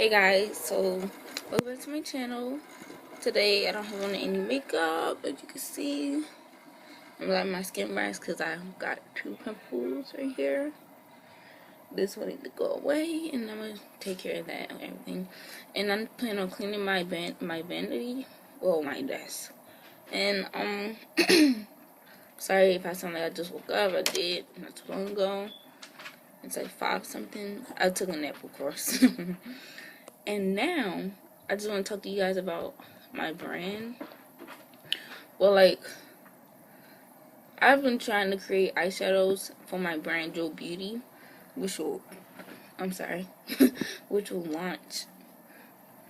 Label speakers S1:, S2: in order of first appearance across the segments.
S1: Hey guys, so welcome back to my channel. Today I don't have on any makeup, as you can see. I'm letting my skin rise because I got 2 pimples right here. This one need to go away, and I'm gonna take care of that and everything. And I'm planning on cleaning my vanity, well, my desk. And sorry if I sound like I just woke up. I did not too long ago. It's like 5 something. I took a nap, of course. And now, I just want to talk to you guys about my brand. Well, like, I've been trying to create eyeshadows for my brand, Joe Beauty, which will launch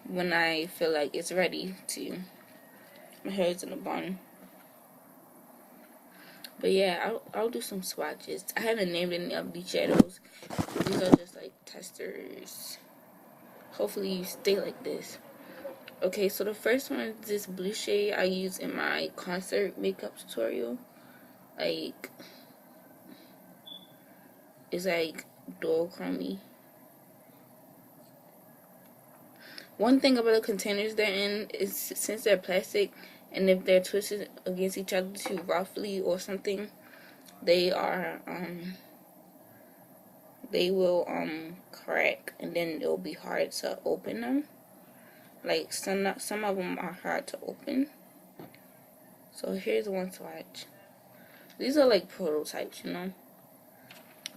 S1: when I feel like it's ready to. My hair is in a bun. But yeah, I'll do some swatches. I haven't named any of these shadows. These are just like testers. Hopefully you stay like this. Okay, so the first one is this blue shade I use in my concert makeup tutorial. Like, it's like duochrome. One thing about the containers they're in is since they're plastic and if they're twisted against each other too roughly or something, they will crack, and then it'll be hard to open them. Like some of them are hard to open. So here's one swatch. These are like prototypes, you know.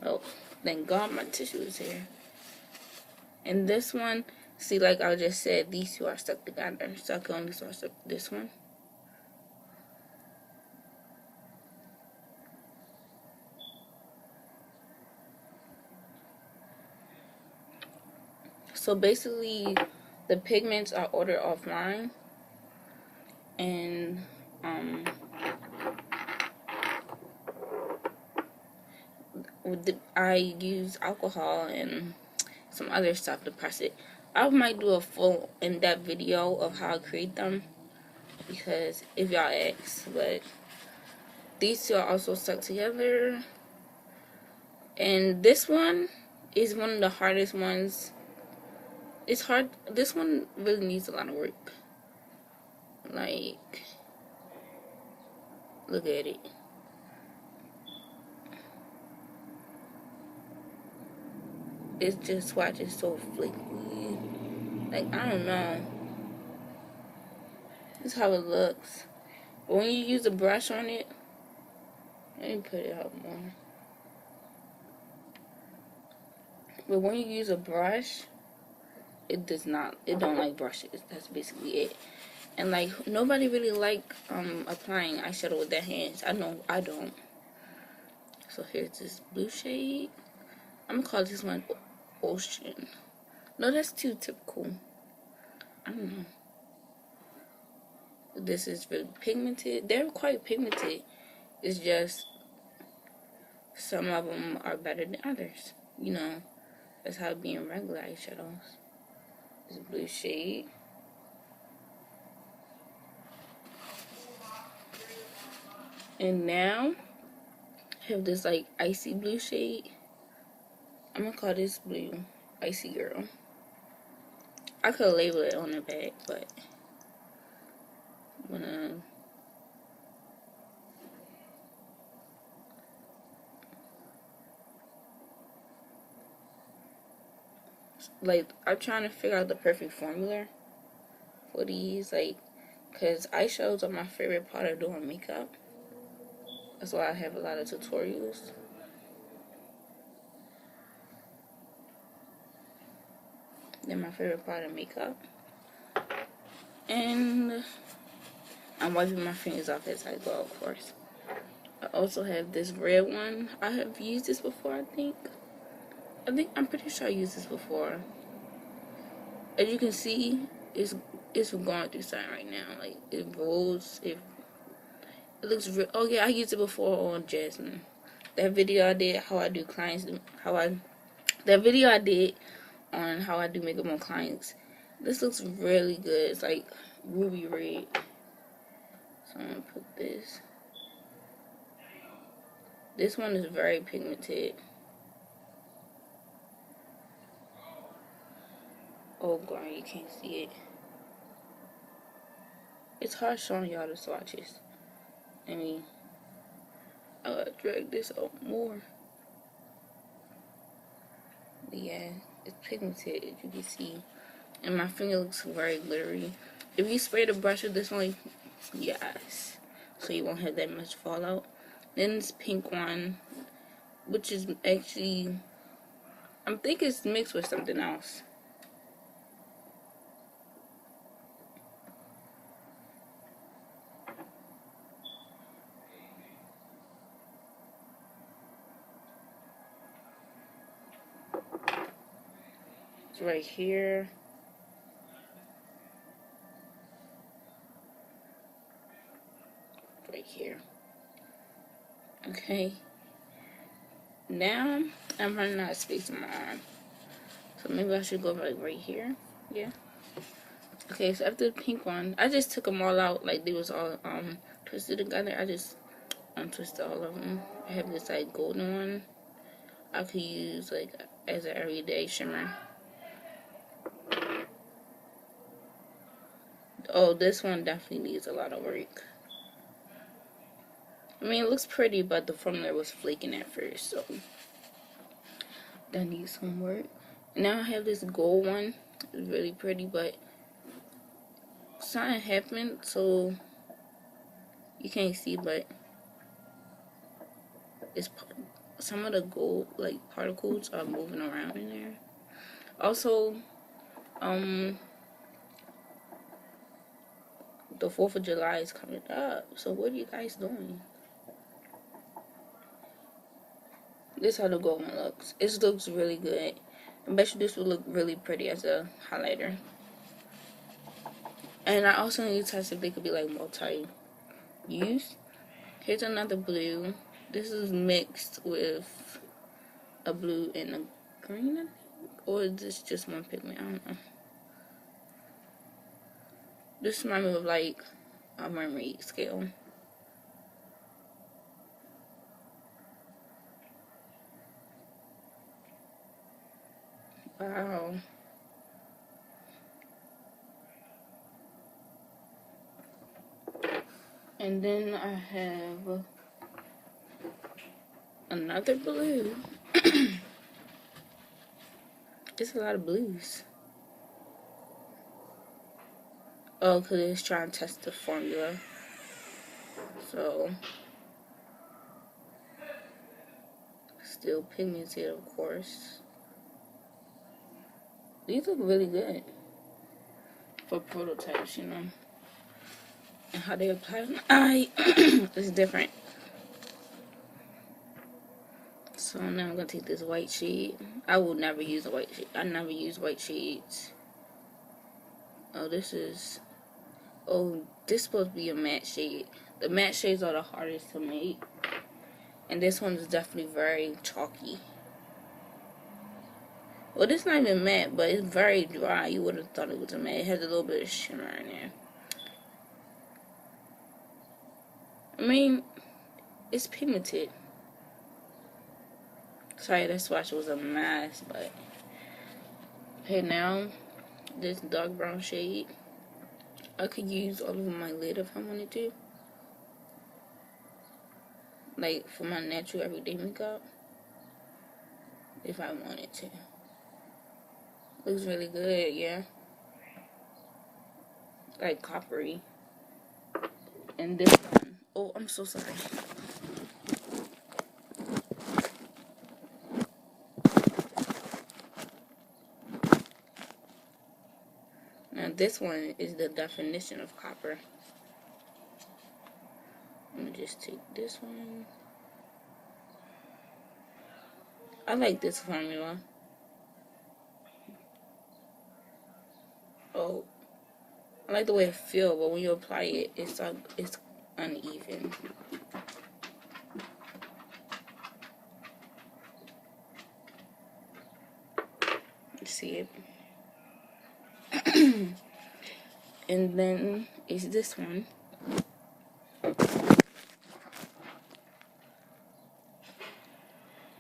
S1: Oh, thank God my tissue is here. And this one, see, like I just said, these two are stuck together. So I can only swatch up this one. So basically, the pigments are ordered offline, and I use alcohol and some other stuff to press it. I might do a full in-depth video of how I create them, because if y'all ask. But these two are also stuck together, and this one is one of the hardest ones. It's hard. This one really needs a lot of work. Like, look at it. It's just swatches so flaky. Like, I don't know. This is how it looks. But when you use a brush on it, let me put it up more. But when you use a brush, it don't like brushes. That's basically it. And like, nobody really like applying eyeshadow with their hands. I know I don't. So here's this blue shade. I'm gonna call this one Ocean. No, that's too typical. I don't know. This is really pigmented. They're quite pigmented. It's just some of them are better than others. You know, that's how it be in regular eyeshadows. This blue shade. And now I have this like icy blue shade. I'm gonna call this blue Icy Girl. I could label it on the back, but I'm gonna I'm trying to figure out the perfect formula for these, like, because eyeshadows are my favorite part of doing makeup. That's why I have a lot of tutorials. They're my favorite part of makeup. And I'm wiping my fingers off as I go, of course. I also have this red one. I have used this before, I think I'm pretty sure I used this before. As you can see, it's going through something right now. Like, it rolls. It looks real. Oh yeah, I used it before on Jasmine. That video I did how I do clients. That video I did on how I do makeup on clients. This looks really good. It's like ruby red. So I'm gonna put this. This one is very pigmented. Oh god, you can't see it. It's hard showing y'all the swatches. I mean, I gotta drag this out more. But yeah, it's pigmented, as you can see. And my finger looks very glittery. If you spray the brush with this one, yes. So you won't have that much fallout. Then this pink one, which is actually, I think it's mixed with something else. It's right here. Right here. Okay. Now I'm running out of space on my arm. So maybe I should go like right here. Yeah. Okay, so after the pink one, I just took them all out like they was all twisted together. I just untwisted all of them. I have this like golden one I could use like as an everyday shimmer. Oh, this one definitely needs a lot of work. I mean, it looks pretty, but the formula was flaking at first, so that needs some work. Now I have this gold one. It's really pretty, but something happened, so you can't see, but it's some of the gold like particles are moving around in there. Also, the 4th of July is coming up, so what are you guys doing? This is how the gold one looks. It looks really good. I bet you this will look really pretty as a highlighter. And I also need to test if they could be like multi-use. Here's another blue. This is mixed with a blue and a green, I think. Or is this just one pigment? I don't know. This reminds me of like a mermaid scale. Wow. And then I have another blue. It's a lot of blues. Oh, because it's trying to test the formula. So, still pigmented, of course. These look really good for prototypes, you know. And how they apply on the eye is different. So now I'm going to take this white shade. I will never use a white shade. I never use white shades. Oh, this is... Oh, this is supposed to be a matte shade. The matte shades are the hardest to make. And this one is definitely very chalky. Well, this is not even matte, but it's very dry. You would have thought it was a matte. It has a little bit of shimmer in there. I mean, it's pigmented. Sorry, that swatch was a mess, but... Okay, now, this dark brown shade. I could use all over my lid if I wanted to. Like, for my natural everyday makeup. If I wanted to. Looks really good, yeah. Like coppery. And this one. Oh, I'm so sorry. Now this one is the definition of copper. Let me just take this one. I like this formula. Oh, I like the way it feels, but when you apply it, it's uneven. You see it? And then is this one.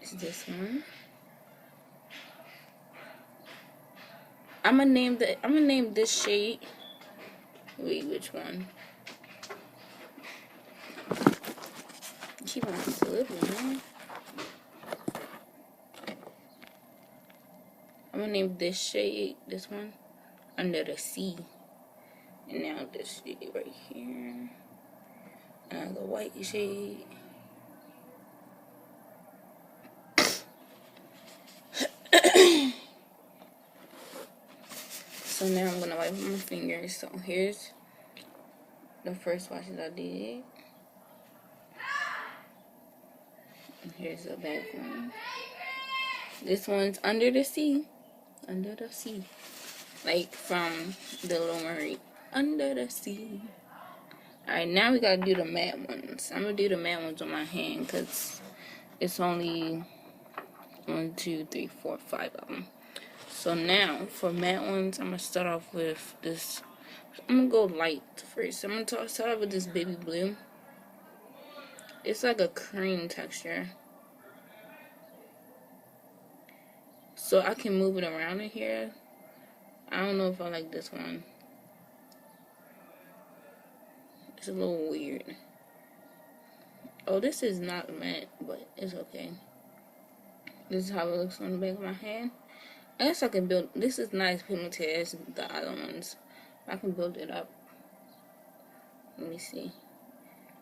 S1: It's this one. I'm gonna name this shade. Wait, which one? Keep on slipping, man. I'm gonna name this shade, this one, Under the Sea. And now this shade right here. Another white shade. So now I'm gonna wipe my fingers. So here's the first washes I did. And here's the back one. This one's Under the Sea. Under the Sea. Like from the Little Mermaid. Under the Sea. Alright, now we gotta do the matte ones. I'm gonna do the matte ones on my hand because it's only 1, 2, 3, 4, 5 of them. So now for matte ones, I'm gonna start off with this. I'm gonna go light first. I'm gonna start off with this baby blue. It's like a cream texture. So I can move it around in here. I don't know if I like this one. It's a little weird. Oh, this is not matte, but it's okay. This is how it looks on the back of my hand. I guess I can build. This is not as pigmented as the other ones. I can build it up. Let me see.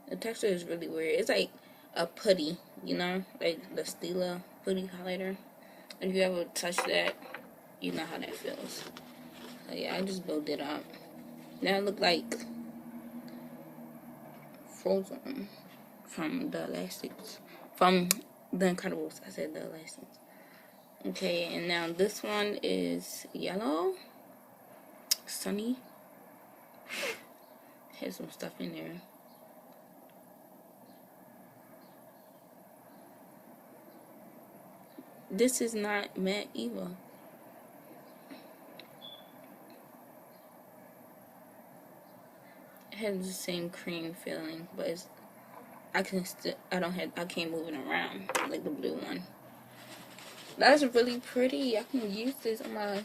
S1: The texture is really weird. It's like a putty, you know, like the Stila putty highlighter. If you ever touch that, you know how that feels. So yeah, I just built it up. Now it look like Frozen from the Elastics. From the Incredibles. I said the Elastics. Okay, and now this one is yellow. Sunny. Has some stuff in there. This is not matte either. It has the same cream feeling, but it's, I can't move it around like the blue one. That's really pretty. I can use this on my.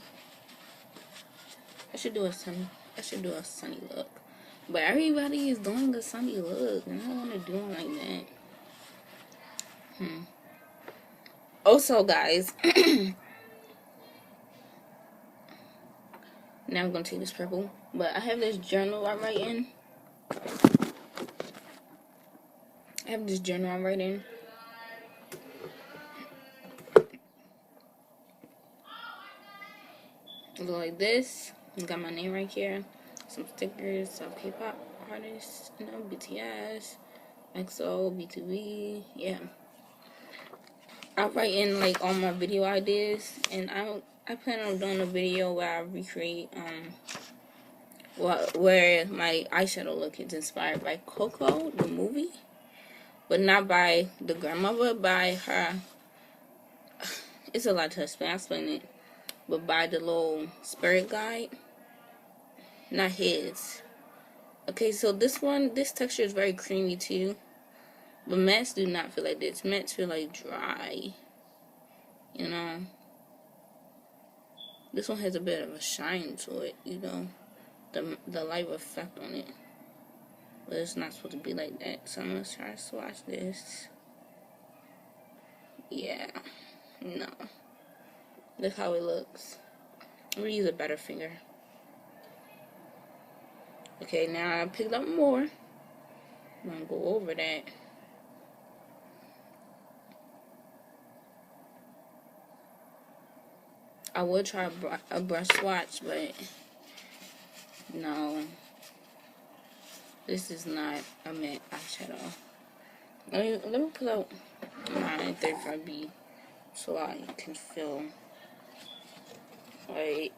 S1: I should do a sunny look. But everybody is doing a sunny look, and I don't want to do it like that. Also, guys, now I'm gonna take this purple. But I have this journal I write in. Look like this. Got my name right here. Some stickers of K-pop artists, you know, BTS, EXO, B2B, yeah. I write in like all my video ideas, and I plan on doing a video where I recreate where my eyeshadow look is inspired by Coco, the movie, but not by the grandmother, by her. It's a lot to explain. I'll explain it, but by the little spirit guide, not his. Okay, so this texture is very creamy too. But mattes do not feel like this. Mattes feel like dry. You know. This one has a bit of a shine to it, you know. The light effect on it. But it's not supposed to be like that. So I'm going to try to swatch this. Yeah. No. Look how it looks. I'm going to use a better finger. Okay, now I picked up more. I'm going to go over that. I would try a brush swatch, but no. This is not a matte eyeshadow. Let me pull out my 35B so I can feel like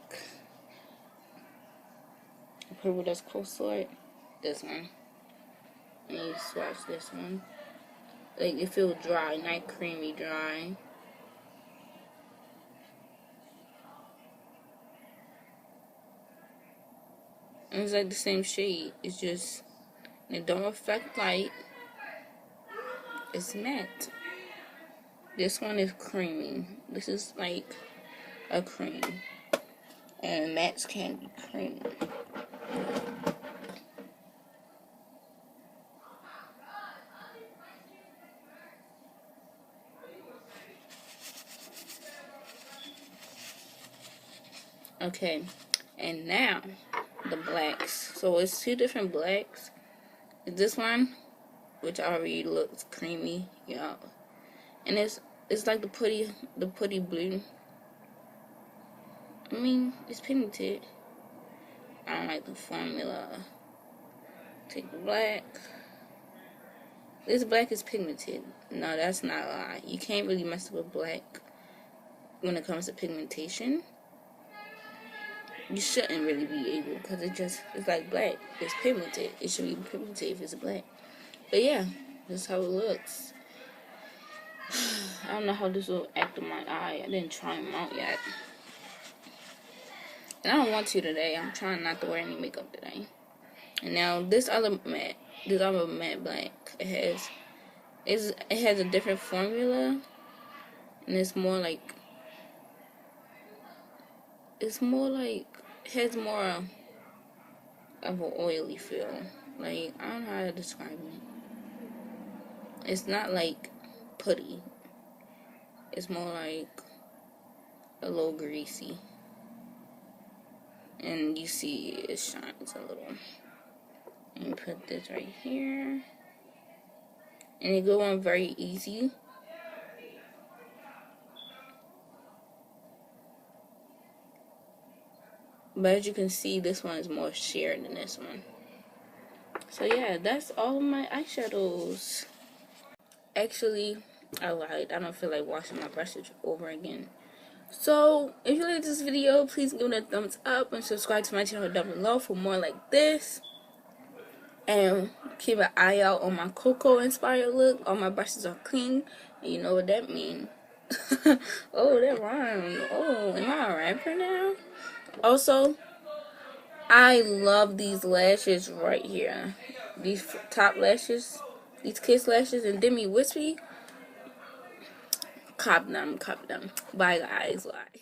S1: the purple that's close to it. This one. Let me swatch this one. Like, it feels dry, not creamy dry. And it's like the same shade. It's just, it don't affect light. It's matte. This one is creamy. This is like a cream. and Matt's Candy Cream. Okay, and now the blacks. So it's two different blacks. This one, which already looks creamy, yeah, and it's like the putty blue. I mean, it's pigmented. I don't like the formula. Take the black. This black is pigmented. No, that's not a lie. You can't really mess with black when it comes to pigmentation. You shouldn't really be able, because it's like black. It's pigmented. It should be pigmented if it's black. But yeah, this is how it looks. I don't know how this will act on my eye. I didn't try them out yet. And I don't want to today. I'm trying not to wear any makeup today. And now this other matte black, it has a different formula, and it has more of an oily feel. Like, I don't know how to describe it. It's not like putty. It's more like a little greasy. And you see it shines a little. And put this right here. And it go on very easy. But as you can see, this one is more sheer than this one. So yeah, that's all of my eyeshadows. Actually, I lied. I don't feel like washing my brushes over again. So, if you like this video, please give it a thumbs up and subscribe to my channel down below for more like this. And keep an eye out on my cocoa inspired look. All my brushes are clean, and you know what that means. Oh, that rhymed. Oh, am I a rapper now? Also, I love these lashes right here. These top lashes, these kiss lashes, and Demi Wispy. Cop them. Bye guys. Bye.